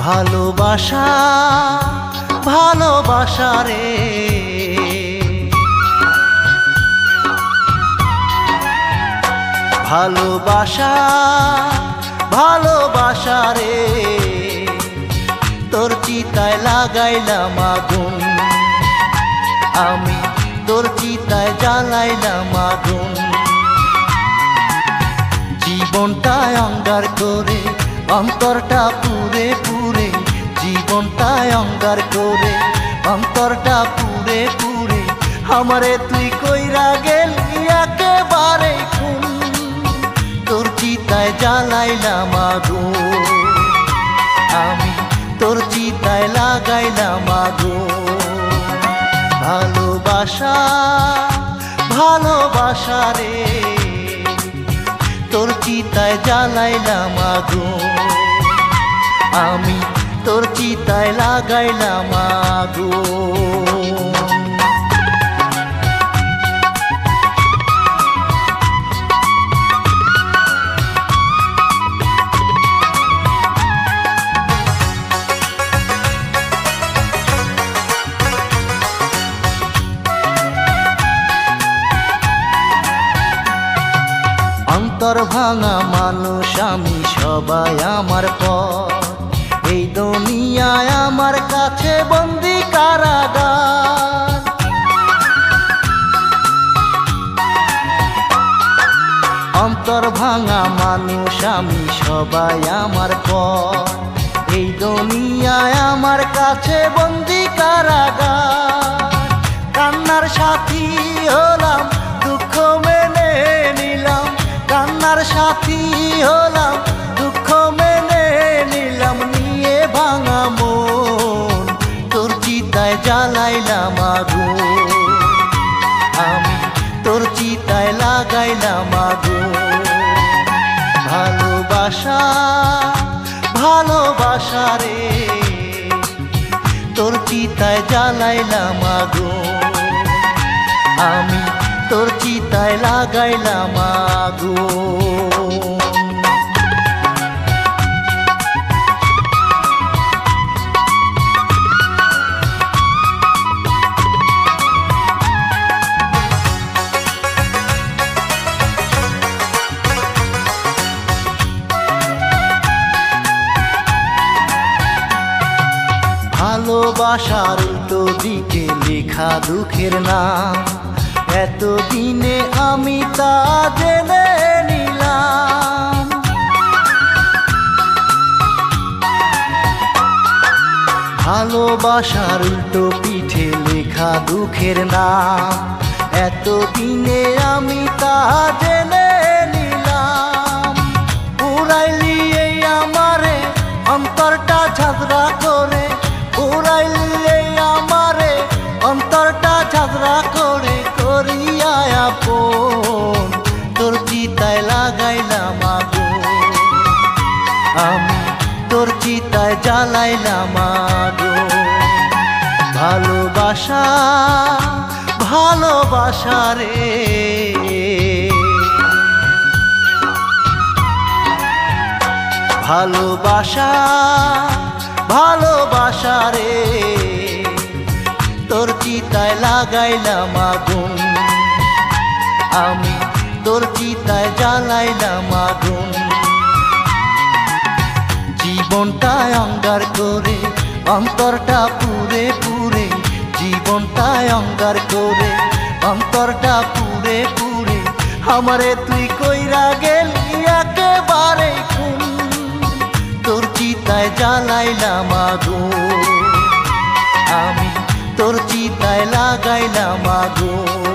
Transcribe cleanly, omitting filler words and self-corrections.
ভালোবাসা ভালোবাসা রে, ভালোবাসা ভালোবাসা রে, তোর চিতায় লাগাইলাম আগুন, আমি তোর চিতায় জ্বালাইলাম আগুন। জীবনটায় অঙ্গার করে অন্তরটা পুরে পুরে, জীবনটায় অঙ্গার করে অন্তরটা পুরে পুরে, আমারে তুই কইরা গেলি একেবারে খুন, তোর চিতায় জ্বালাইলাম আগুন, আমি তোর চিতায় লাগাইলাম আগুন। ভালোবাসা ভালোবাসা রে, তোর চিতায় জ্বালাইলাম আগুন, আমি তোর চিতায় লাগাইলাম আগুন। অন্তর ভাঙা মানুষ আমি, সবাই আমার পর, এই দুনিয়ায় আমার কাছে বন্দি কারাগার। অন্তর ভাঙা মানুষ আমি, সবাই আমার পর, এই দুনিয়ায় আমার কাছে বন্দি কারাগার। কান্নার সাথী হলাম, দুঃখ মেনে নিলাম, কান্নার সাথী হলাম, দুঃখ মেনে নিলাম, নিয়ে ভাঙা মন তোর চিতায় জ্বালাইলাম আগুন, আমি তোর চিতায় লাগাইলাম আগুন। ভালোবাসা ভালোবাসা রে, তোর চিতায় জ্বালাইলাম আগুন, আমি তোর চিতায় লাগাইলাম আগুন। ভালোবাসার উল্টো দিকে লেখা দুঃখের নাম, এতদিনে আমি তা জেনে নিলাম। ভালোবাসার উল্টো পিঠে লেখা দুঃখের নাম, এতদিনে আমি তা জেনে নিলাম। উড়াইলি এই আমারে অন্তরটা ঝাঁঝরা করে, উড়াইলি এই আমারে অন্তরটা ঝাঁঝরা করে, করিয়া আপন তোর চিতায় লাগাইলাম আগুন, আমি তোর চিতায় জ্বালাইলাম আগুন। ভালোবাসা ভালোবাসা রে, ভালোবাসা ভালোবাসা রে, তোর চিতায় লাগাইলাম আগুন, আমি তোর চিতায় জ্বালাইলাম আগুন। জীবনটায় অঙ্গার করে অন্তরটা পুরে পুরে, জীবনটায় অঙ্গার করে অন্তরটা পুরে পুরে, আমারে তুই কইরা গেলি একেবারে খুন, তোর চিতায় জ্বালাইলাম আগুন, আমি তোর চিতায় লাগাইলাম আগুন।